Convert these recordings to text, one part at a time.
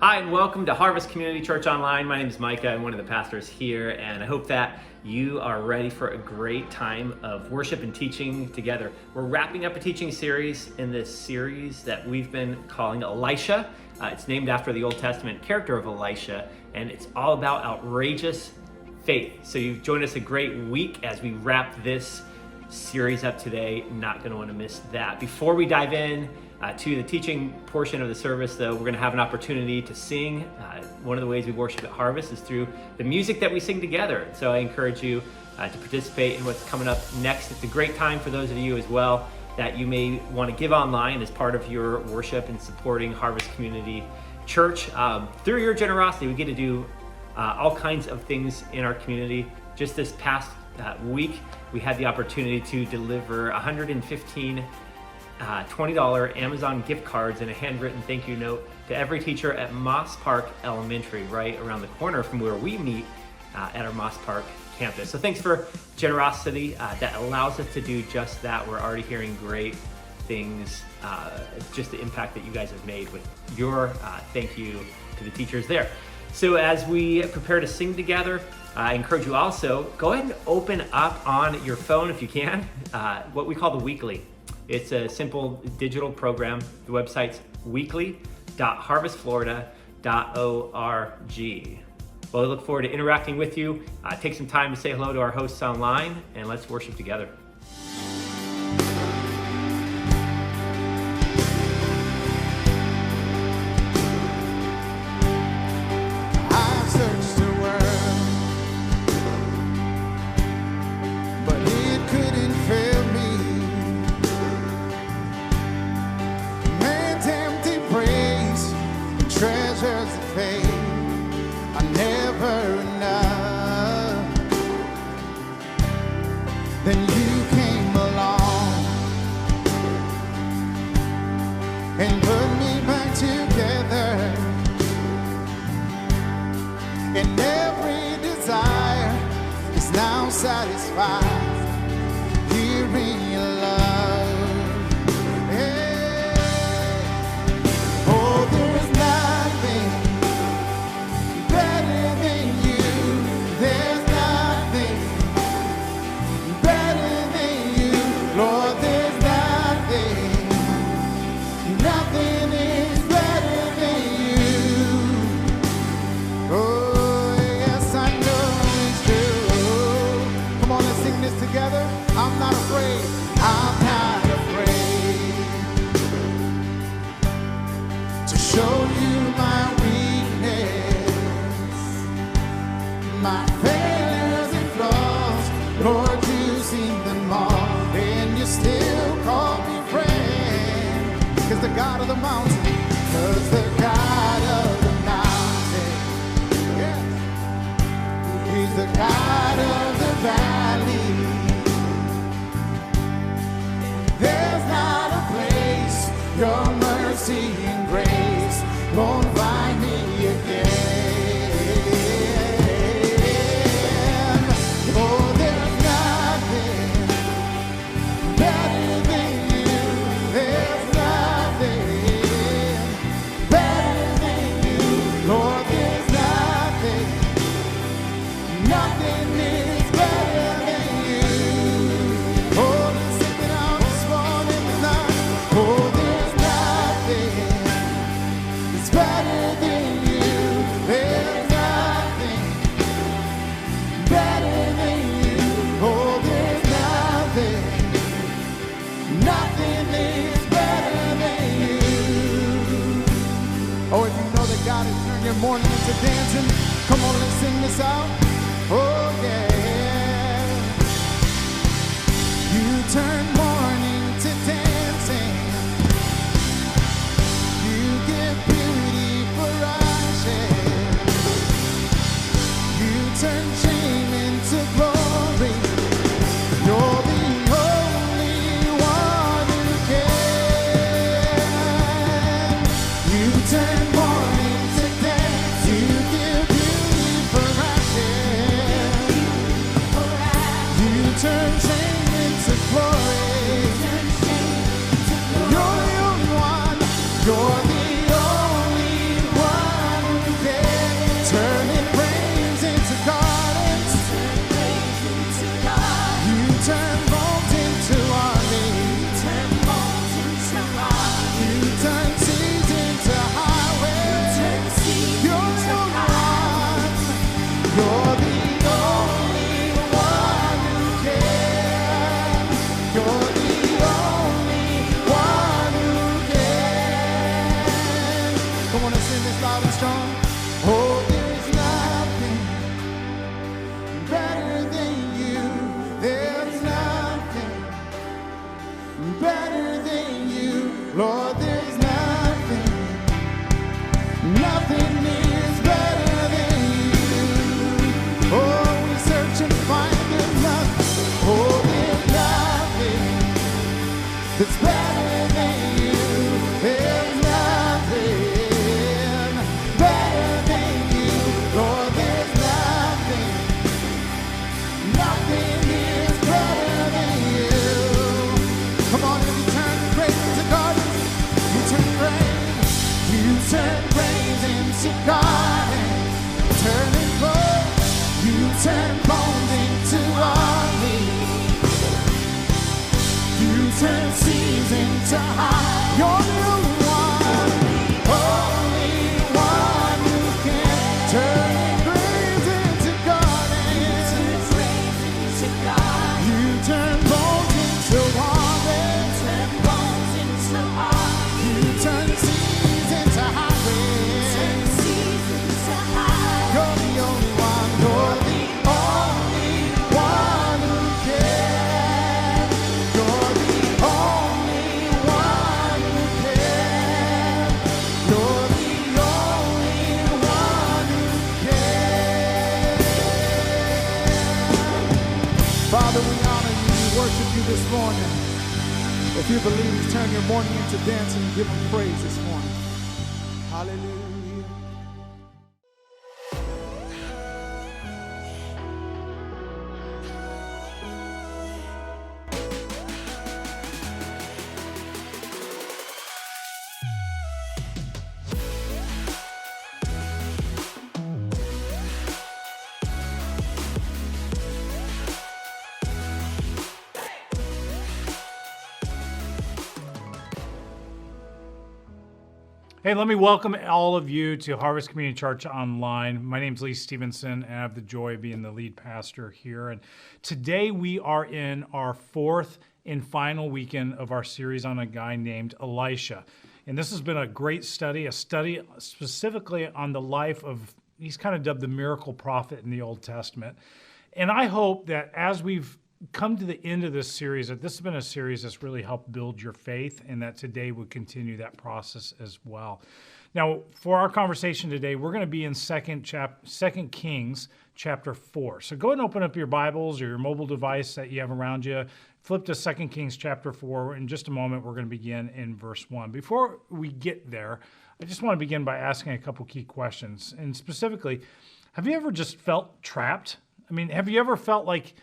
Hi, and welcome to Harvest Community Church Online. My name is Micah. I'm one of the pastors here, and I hope that you are ready for a great time of worship and teaching together. We're wrapping up a teaching series in this series that we've been calling Elisha. It's named after the Old Testament character of Elisha, and it's all about outrageous faith. So you've joined us a great week as we wrap this series up today. Not going to want to miss that. Before we dive in to the teaching portion of the service, though, we're going to have an opportunity to sing. One of the ways we worship at Harvest is through the music that we sing together. So I encourage you to participate in what's coming up next. It's a great time for those of you as well that you may want to give online as part of your worship and supporting Harvest Community Church. Through your generosity, we get to do all kinds of things in our community. Just this past week, we had the opportunity to deliver 115 $20 Amazon gift cards and a handwritten thank you note to every teacher at Moss Park Elementary, right around the corner from where we meet at our Moss Park campus. So thanks for generosity that allows us to do just that. We're already hearing great things, just the impact that you guys have made with your thank you to the teachers there. So as we prepare to sing together, I encourage you also, go ahead and open up on your phone if you can, what we call the Weekly. It's a simple digital program. The website's weekly.harvestflorida.org. Well, I look forward to interacting with you. Take some time to say hello to our hosts online, and let's worship together. Turn shame into glory. better than you. Lord, there's nothing is better than you. Oh, we search and find there's nothing. Oh, there's nothing that's better than you. There's nothing better than you. Lord, there's nothing is better than you. Come on, if you turn praise into gardens, you turn praise into gardens, turning clothes, you turn bones into armies, you turn seas into high. You're the only one who can turn graves into gardens. You turn bones into armies, you turn seas into highways. You're the only one, you're the only one who can. You're the only one who can. You're the only one who can. Father, we honor you, we worship you this morning. If you believe, turn your morning into dancing and give him praise this morning. Hallelujah. Hey, let me welcome all of you to Harvest Community Church Online. My name is Lee Stevenson, and I have the joy of being the lead pastor here. And today we are in our fourth and final weekend of our series on a guy named Elisha. And this has been a great study, a study specifically on the life of, he's kind of dubbed the miracle prophet in the Old Testament. And I hope that as we've come to the end of this series, that this has been a series that's really helped build your faith, and that today would continue that process as well. Now, for our conversation today, we're going to be in 2 Kings chapter 4. So go ahead and open up your Bibles or your mobile device that you have around you. Flip to 2 Kings chapter 4. In just a moment, we're going to begin in verse 1. Before we get there, I just want to begin by asking a couple key questions. And specifically, have you ever just felt trapped? I mean, have you ever felt like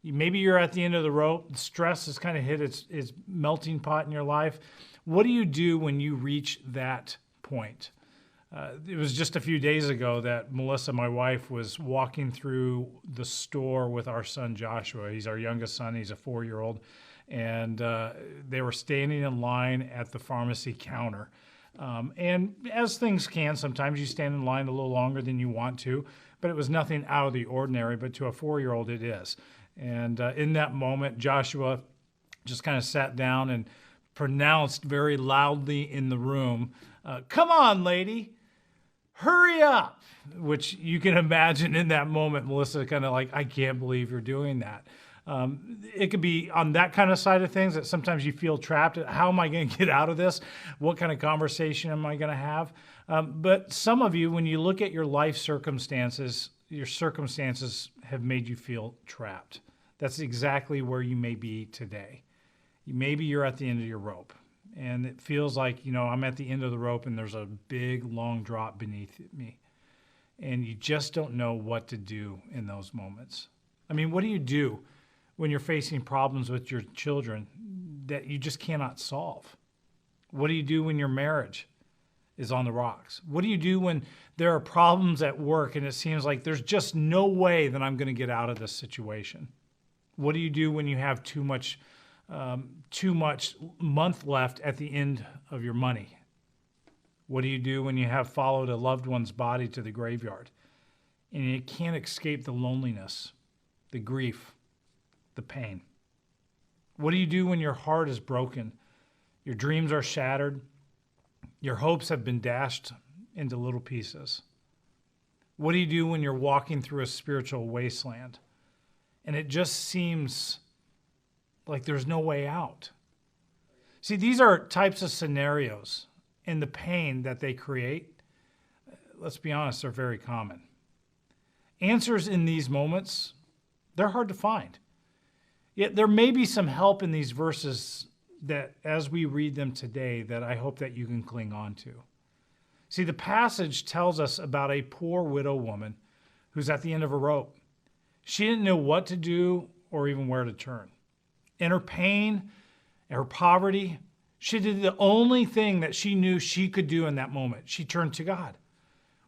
maybe you're at the end of the rope, stress has kind of hit its melting pot in your life? What do you do when you reach that point? It was just a few days ago that Melissa, my wife, was walking through the store with our son Joshua. He's our youngest son. He's a 4-year-old. And they were standing in line at the pharmacy counter. And as things can, sometimes you stand in line a little longer than you want to, but it was nothing out of the ordinary. But to a 4-year-old, it is. And in that moment, Joshua just kind of sat down and pronounced very loudly in the room, "Come on, lady, hurry up," which you can imagine in that moment, Melissa kind of like, "I can't believe you're doing that." It could be on that kind of side of things that sometimes you feel trapped. How am I going to get out of this? What kind of conversation am I going to have? But some of you, when you look at your life circumstances, your circumstances have made you feel trapped. That's exactly where you may be today. Maybe you're at the end of your rope, and it feels like, I'm at the end of the rope and there's a big, long drop beneath me, and you just don't know what to do in those moments. I mean, what do you do when you're facing problems with your children that you just cannot solve? What do you do when your marriage is on the rocks? What do you do when there are problems at work and it seems like there's just no way that I'm going to get out of this situation? What do you do when you have too much month left at the end of your money? What do you do when you have followed a loved one's body to the graveyard and you can't escape the loneliness, the grief, the pain? What do you do when your heart is broken, your dreams are shattered, your hopes have been dashed into little pieces? What do you do when you're walking through a spiritual wasteland and it just seems like there's no way out? See, these are types of scenarios, and the pain that they create, let's be honest, are very common. Answers in these moments, they're hard to find. Yet there may be some help in these verses that, as we read them today, that I hope that you can cling on to. See, the passage tells us about a poor widow woman who's at the end of a rope. She didn't know what to do or even where to turn. In her pain, her poverty, she did the only thing that she knew she could do in that moment. She turned to God.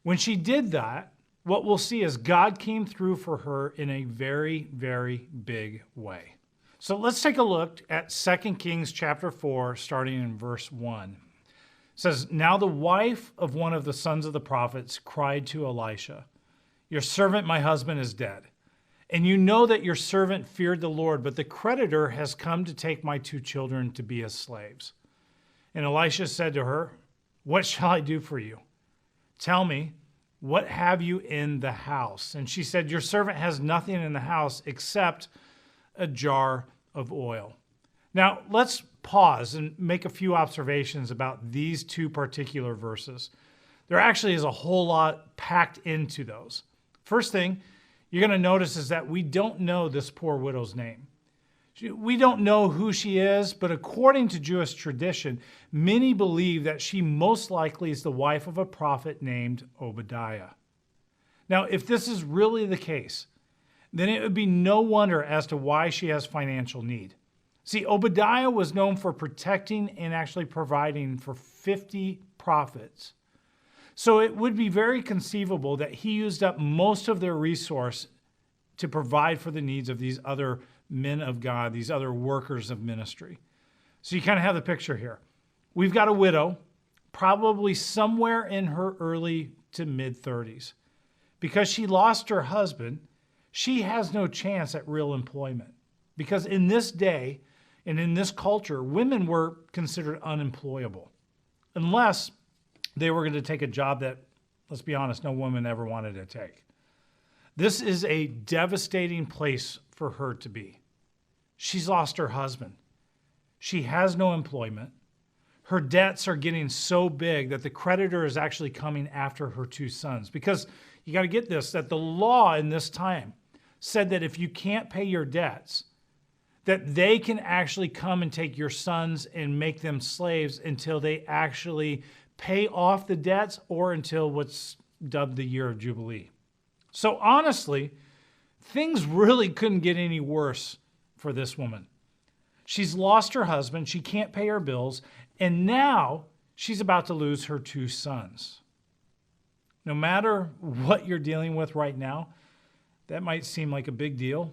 When she did that, what we'll see is God came through for her in a very, very big way. So let's take a look at 2 Kings chapter 4, starting in verse 1. It says, "Now the wife of one of the sons of the prophets cried to Elisha, 'Your servant, my husband, is dead. And you know that your servant feared the Lord, but the creditor has come to take my 2 children to be as slaves.' And Elisha said to her, 'What shall I do for you? Tell me, what have you in the house?' And she said, 'Your servant has nothing in the house except a jar of oil.'" Now, let's pause and make a few observations about these 2 particular verses. There actually is a whole lot packed into those. First thing you're going to notice is that we don't know this poor widow's name. We don't know who she is, but according to Jewish tradition, many believe that she most likely is the wife of a prophet named Obadiah. Now, if this is really the case, then it would be no wonder as to why she has financial need. See, Obadiah was known for protecting and actually providing for 50 prophets. So it would be very conceivable that he used up most of their resource to provide for the needs of these other men of God, these other workers of ministry. So you kind of have the picture here. We've got a widow, probably somewhere in her early to mid-30s. Because she lost her husband, she has no chance at real employment. Because in this day and in this culture, women were considered unemployable unless they were going to take a job that, let's be honest, no woman ever wanted to take. This is a devastating place for her to be. She's lost her husband. She has no employment. Her debts are getting so big that the creditor is actually coming after her 2 sons. Because you got to get this, that the law in this time said that if you can't pay your debts, that they can actually come and take your sons and make them slaves until they actually pay off the debts or until what's dubbed the year of Jubilee. So honestly, things really couldn't get any worse for this woman. She's lost her husband, she can't pay her bills, and now she's about to lose her 2 sons. No matter what you're dealing with right now, that might seem like a big deal,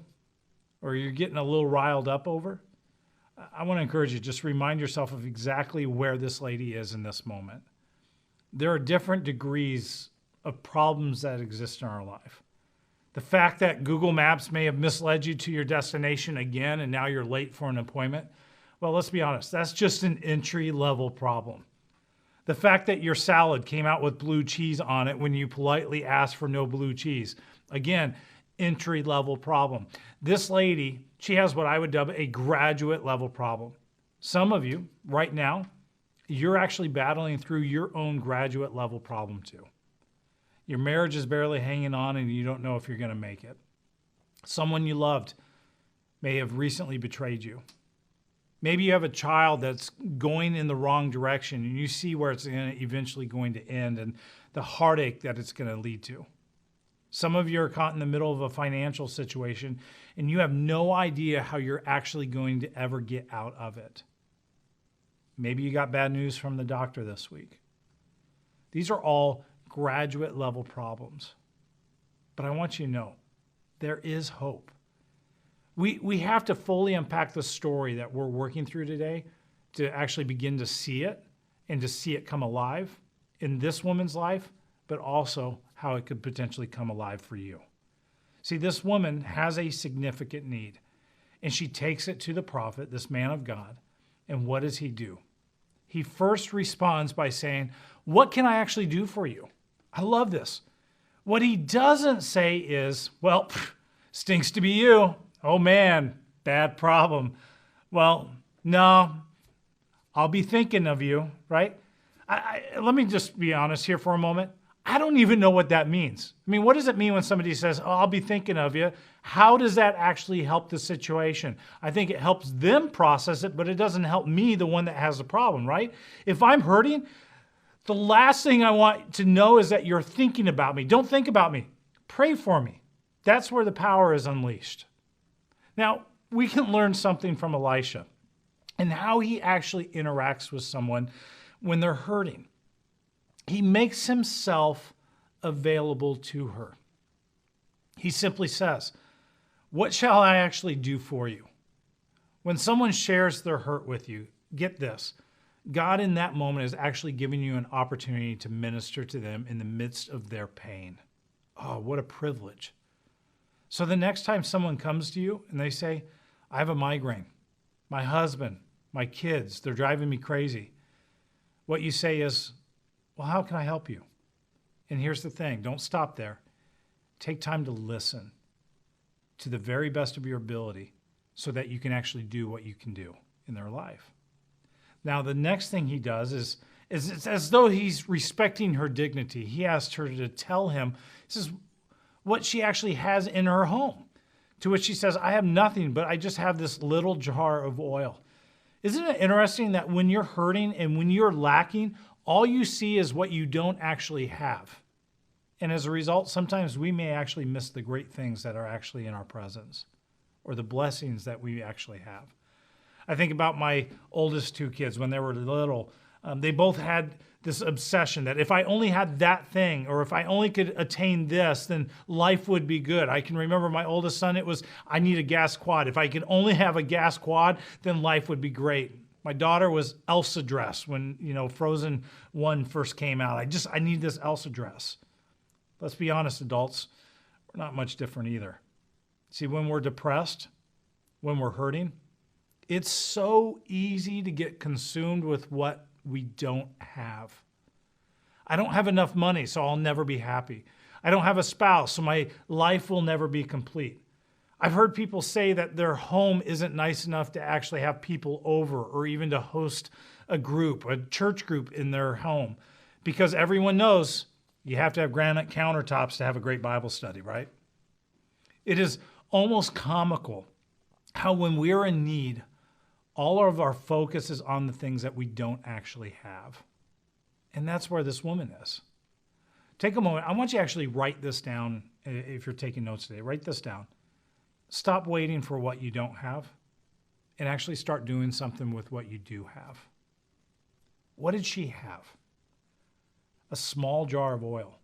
or you're getting a little riled up over. I want to encourage you, just remind yourself of exactly where this lady is in this moment. There are different degrees of problems that exist in our life. The fact that Google Maps may have misled you to your destination again and now you're late for an appointment, well, let's be honest, that's just an entry-level problem. The fact that your salad came out with blue cheese on it when you politely asked for no blue cheese, again, entry-level problem. This lady, she has what I would dub a graduate-level problem. Some of you, right now, you're actually battling through your own graduate-level problem too. Your marriage is barely hanging on and you don't know if you're going to make it. Someone you loved may have recently betrayed you. Maybe you have a child that's going in the wrong direction and you see where it's eventually going to end and the heartache that it's going to lead to. Some of you are caught in the middle of a financial situation and you have no idea how you're actually going to ever get out of it. Maybe you got bad news from the doctor this week. These are all graduate level problems. But I want you to know, there is hope. We have to fully unpack the story that we're working through today to actually begin to see it and to see it come alive in this woman's life, but also how it could potentially come alive for you. See, this woman has a significant need, and she takes it to the prophet, this man of God, and what does he do? He first responds by saying, "What can I actually do for you?" I love this. What he doesn't say is, "Well, stinks to be you. Oh man, bad problem." Well, no, I'll be thinking of you, right? Let me just be honest here for a moment. I don't even know what that means. I mean, what does it mean when somebody says, oh, I'll be thinking of you? How does that actually help the situation? I think it helps them process it, but it doesn't help me, the one that has the problem, right? If I'm hurting, the last thing I want to know is that you're thinking about me. Don't think about me. Pray for me. That's where the power is unleashed. Now, we can learn something from Elisha and how he actually interacts with someone when they're hurting. He makes himself available to her. He simply says, what shall I actually do for you? When someone shares their hurt with you, get this. God in that moment is actually giving you an opportunity to minister to them in the midst of their pain. Oh, what a privilege. So the next time someone comes to you and they say, I have a migraine, my husband, my kids, they're driving me crazy. What you say is, well, how can I help you? And here's the thing, don't stop there. Take time to listen to the very best of your ability so that you can actually do what you can do in their life. Now, the next thing he does is it's as though he's respecting her dignity. He asked her to tell him, this is what she actually has in her home. To which she says, I have nothing, but I just have this little jar of oil. Isn't it interesting that when you're hurting and when you're lacking, all you see is what you don't actually have? And as a result, sometimes we may actually miss the great things that are actually in our presence or the blessings that we actually have. I think about my oldest two kids when they were little. They both had this obsession that if I only had that thing or if I only could attain this, then life would be good. I can remember my oldest son, it was, I need a gas quad. If I could only have a gas quad, then life would be great. My daughter was Elsa dress when, Frozen 1 first came out. I need this Elsa dress. Let's be honest, adults, we're not much different either. See, when we're depressed, when we're hurting, it's so easy to get consumed with what we don't have. I don't have enough money, so I'll never be happy. I don't have a spouse, so my life will never be complete. I've heard people say that their home isn't nice enough to actually have people over or even to host a church group in their home, because everyone knows you have to have granite countertops to have a great Bible study, right? It is almost comical how when we're in need, all of our focus is on the things that we don't actually have. And that's where this woman is. Take a moment. I want you to actually write this down if you're taking notes today. Write this down. Stop waiting for what you don't have and actually start doing something with what you do have. What did she have? A small jar of oil.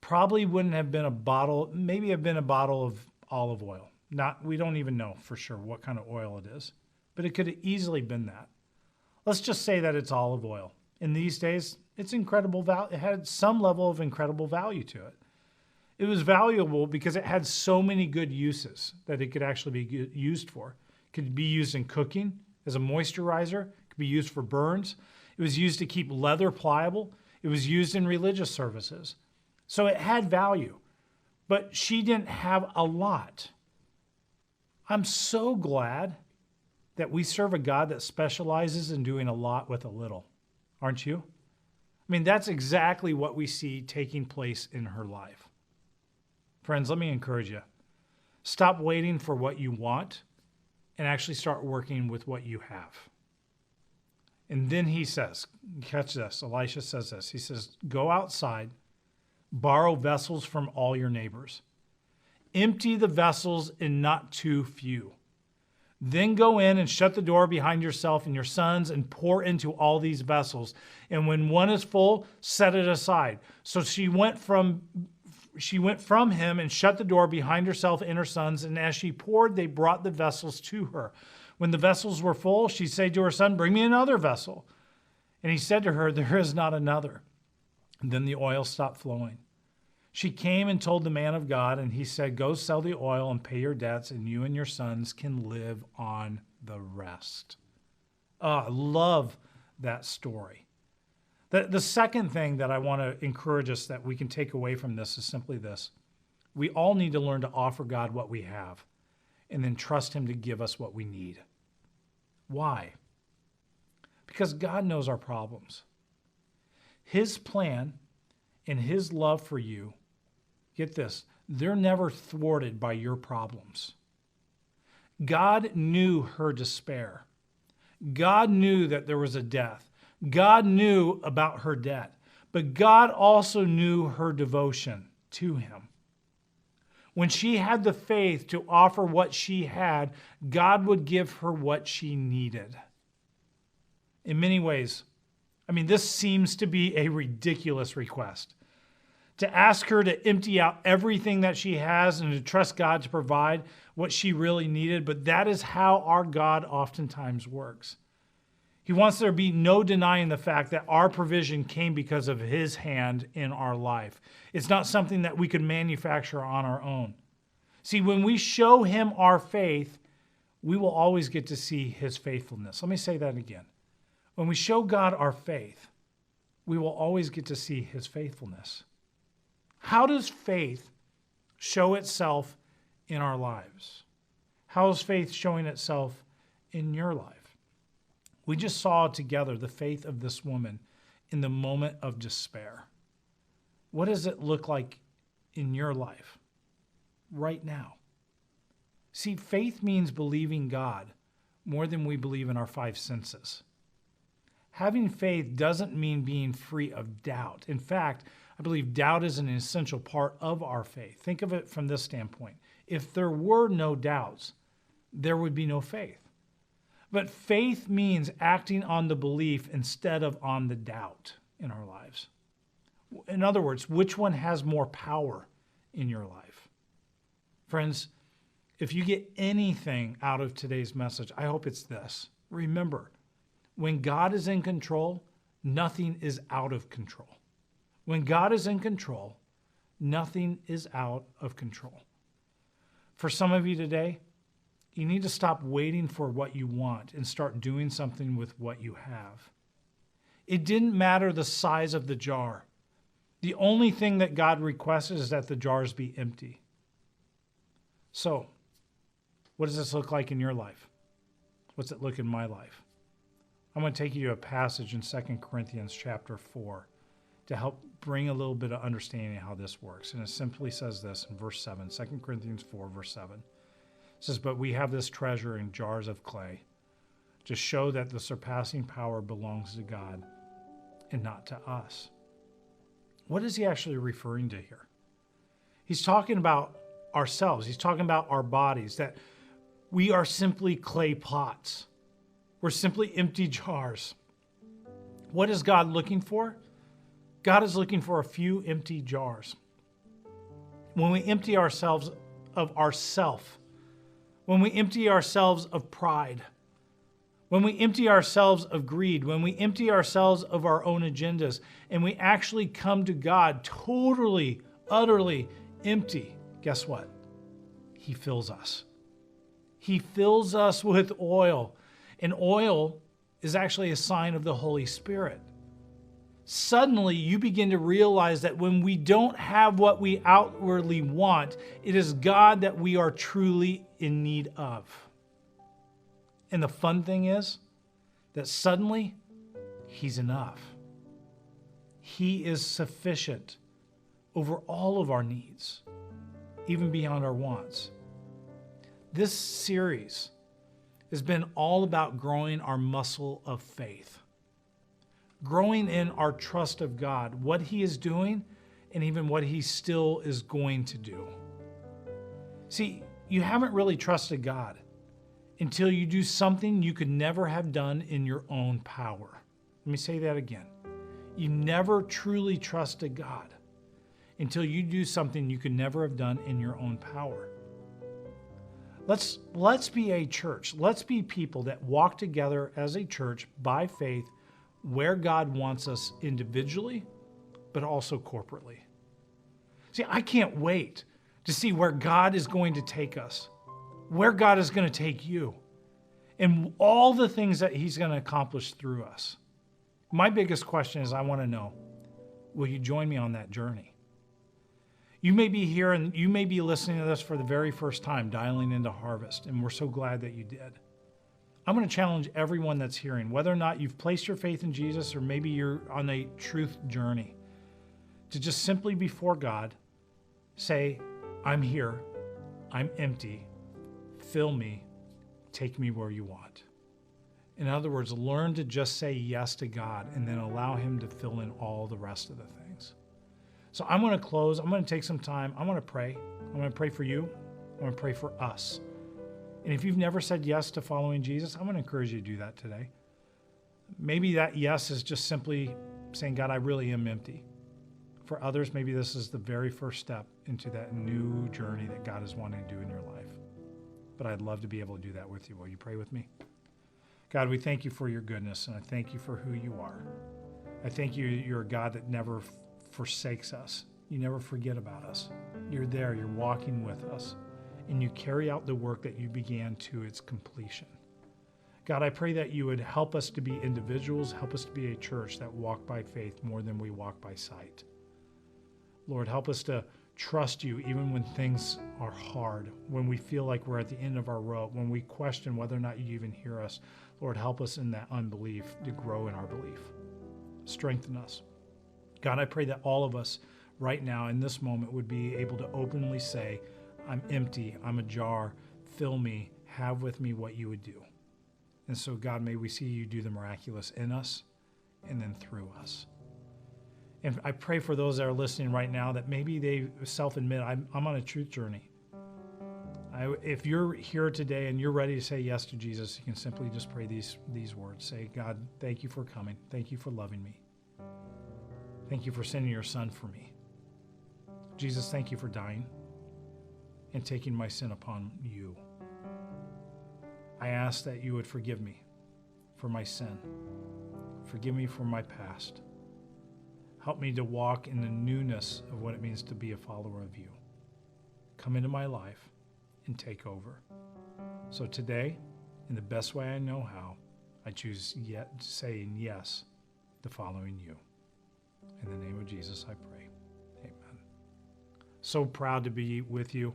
Probably wouldn't have been a bottle, maybe have been a bottle of olive oil. We don't even know for sure what kind of oil it is, but it could have easily been that. Let's just say that it's olive oil. In these days, it's incredible value. It had some level of incredible value to it. It was valuable because it had so many good uses that it could actually be used for. It could be used in cooking as a moisturizer. It could be used for burns. It was used to keep leather pliable. It was used in religious services. So it had value, but she didn't have a lot. I'm so glad that we serve a God that specializes in doing a lot with a little. Aren't you? I mean, that's exactly what we see taking place in her life. Friends, let me encourage you. Stop waiting for what you want and actually start working with what you have. And then he says, catch this, Elisha says this. He says, go outside, borrow vessels from all your neighbors. Empty the vessels and not too few. Then go in and shut the door behind yourself and your sons and pour into all these vessels. And when one is full, set it aside. So she went from him and shut the door behind herself and her sons. And as she poured, they brought the vessels to her. When the vessels were full, she said to her son, bring me another vessel. And he said to her, there is not another. And then the oil stopped flowing. She came and told the man of God, and he said, go sell the oil and pay your debts, and you and your sons can live on the rest. I love that story. The second thing that I want to encourage us that we can take away from this is simply this. We all need to learn to offer God what we have and then trust him to give us what we need. Why? Because God knows our problems. His plan and his love for you, get this, they're never thwarted by your problems. God knew her despair. God knew that there was a death. God knew about her debt. But God also knew her devotion to him. When she had the faith to offer what she had, God would give her what she needed. In many ways, this seems to be a ridiculous request. To ask her to empty out everything that she has and to trust God to provide what she really needed, but that is how our God oftentimes works. He wants there to be no denying the fact that our provision came because of his hand in our life. It's not something that we could manufacture on our own. See, when we show him our faith, we will always get to see his faithfulness. Let me say that again. When we show God our faith, we will always get to see his faithfulness. How does faith show itself in our lives? How is faith showing itself in your life? We just saw together the faith of this woman in the moment of despair. What does it look like in your life right now? See, faith means believing God more than we believe in our five senses. Having faith doesn't mean being free of doubt. In fact, I believe doubt is an essential part of our faith. Think of it from this standpoint. If there were no doubts, there would be no faith. But faith means acting on the belief instead of on the doubt in our lives. In other words, which one has more power in your life? Friends, if you get anything out of today's message, I hope it's this. Remember, when God is in control, nothing is out of control. When God is in control, nothing is out of control. For some of you today, you need to stop waiting for what you want and start doing something with what you have. It didn't matter the size of the jar. The only thing that God requested is that the jars be empty. So, what does this look like in your life? What's it look in my life? I'm going to take you to a passage in 2 Corinthians chapter 4 to help bring a little bit of understanding of how this works. And it simply says this in verse 7, 2 Corinthians 4, verse 7. It says, "But we have this treasure in jars of clay to show that the surpassing power belongs to God and not to us." What is he actually referring to here? He's talking about ourselves. He's talking about our bodies, that we are simply clay pots. We're simply empty jars. What is God looking for? God is looking for a few empty jars. When we empty ourselves of ourself, when we empty ourselves of pride, when we empty ourselves of greed, when we empty ourselves of our own agendas, and we actually come to God totally, utterly empty, guess what? He fills us. He fills us with oil. And oil is actually a sign of the Holy Spirit. Suddenly, you begin to realize that when we don't have what we outwardly want, it is God that we are truly in need of. And the fun thing is that suddenly, He's enough. He is sufficient over all of our needs, even beyond our wants. This series has been all about growing our muscle of faith, growing in our trust of God, what He is doing, and even what He still is going to do. See, you haven't really trusted God until you do something you could never have done in your own power. Let me say that again. You never truly trusted God until you do something you could never have done in your own power. Let's be a church. Let's be people that walk together as a church by faith where God wants us individually, but also corporately. See, I can't wait to see where God is going to take us, where God is going to take you, and all the things that He's going to accomplish through us. My biggest question is, I want to know, will you join me on that journey? You may be here and you may be listening to this for the very first time, dialing into Harvest, and we're so glad that you did. I'm going to challenge everyone that's hearing, whether or not you've placed your faith in Jesus or maybe you're on a truth journey, to just simply before God say, I'm here, I'm empty, fill me, take me where you want. In other words, learn to just say yes to God and then allow him to fill in all the rest of the things. So I'm going to close. I'm going to take some time. I'm going to pray. I'm going to pray for you. I'm going to pray for us. And if you've never said yes to following Jesus, I'm going to encourage you to do that today. Maybe that yes is just simply saying, God, I really am empty. For others, maybe this is the very first step into that new journey that God is wanting to do in your life. But I'd love to be able to do that with you. Will you pray with me? God, we thank you for your goodness, and I thank you for who you are. I thank you, you're a God that never forsakes us. You never forget about us. You're there, you're walking with us, and you carry out the work that you began to its completion. God, I pray that you would help us to be individuals, help us to be a church that walk by faith more than we walk by sight. Lord, help us to trust you even when things are hard, when we feel like we're at the end of our rope, when we question whether or not you even hear us. Lord, help us in that unbelief to grow in our belief. Strengthen us. God, I pray that all of us right now in this moment would be able to openly say, I'm empty, I'm a jar, fill me, have with me what you would do. And so, God, may we see you do the miraculous in us and then through us. And I pray for those that are listening right now that maybe they self-admit, I'm on a truth journey. If you're here today and you're ready to say yes to Jesus, you can simply just pray these words. Say, God, thank you for coming. Thank you for loving me. Thank you for sending your son for me. Jesus, thank you for dying and taking my sin upon you. I ask that you would forgive me for my sin. Forgive me for my past. Help me to walk in the newness of what it means to be a follower of you. Come into my life and take over. So today, in the best way I know how, I choose saying yes to following you. In the name of Jesus, I pray. Amen. So proud to be with you,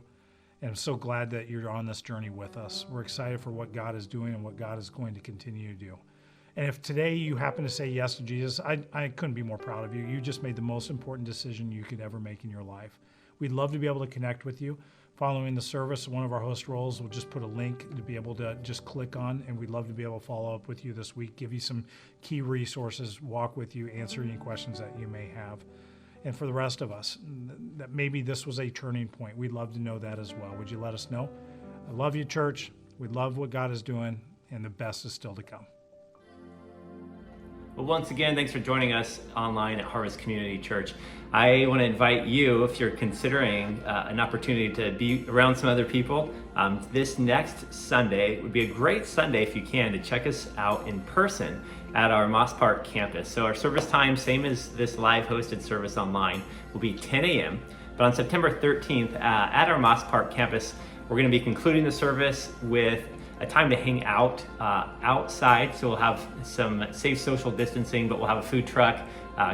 and I'm so glad that you're on this journey with us. We're excited for what God is doing and what God is going to continue to do. And if today you happen to say yes to Jesus, I couldn't be more proud of you. You just made the most important decision you could ever make in your life. We'd love to be able to connect with you. Following the service, one of our host roles will just put a link to be able to just click on, and we'd love to be able to follow up with you this week, give you some key resources, walk with you, answer any questions that you may have. And for the rest of us, that maybe this was a turning point. We'd love to know that as well. Would you let us know? I love you, church. We love what God is doing, and the best is still to come. Well, once again, thanks for joining us online at Harvest Community Church. I want to invite you, if you're considering an opportunity to be around some other people, this next Sunday would be a great Sunday if you can to check us out in person at our Moss Park campus. So our service time, same as this live hosted service online, will be 10 a.m. But on September 13th at our Moss Park campus, we're going to be concluding the service with a time to hang out outside. So we'll have some safe social distancing, but we'll have a food truck,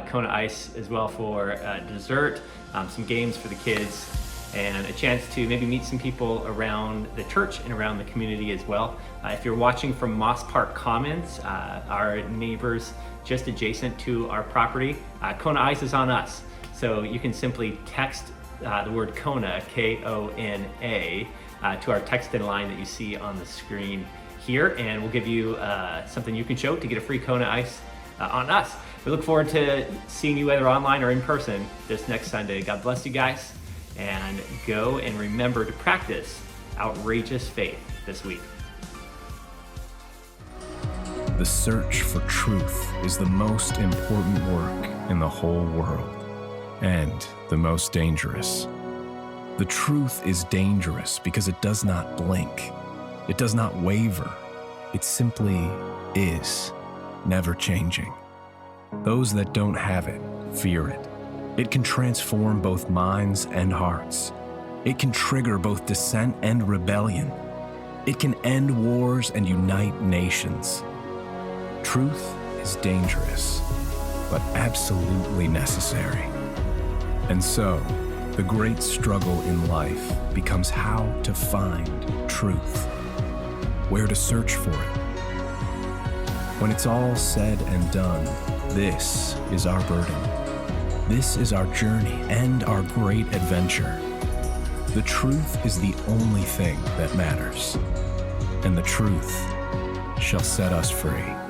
Kona Ice as well for dessert, some games for the kids, and a chance to maybe meet some people around the church and around the community as well. If you're watching from Moss Park Commons, our neighbors just adjacent to our property, Kona Ice is on us. So you can simply text the word Kona, K-O-N-A, to our text-in line that you see on the screen here, and we'll give you something you can show to get a free Kona Ice on us. We look forward to seeing you either online or in person this next Sunday. God bless you guys, and go and remember to practice outrageous faith this week. The search for truth is the most important work in the whole world, and the most dangerous. The truth is dangerous because it does not blink. It does not waver. It simply is, never changing. Those that don't have it fear it. It can transform both minds and hearts. It can trigger both dissent and rebellion. It can end wars and unite nations. Truth is dangerous, but absolutely necessary. And so, the great struggle in life becomes how to find truth, where to search for it, When it's all said and done, this is our burden. This is our journey and our great adventure. The truth is the only thing that matters, and the truth shall set us free.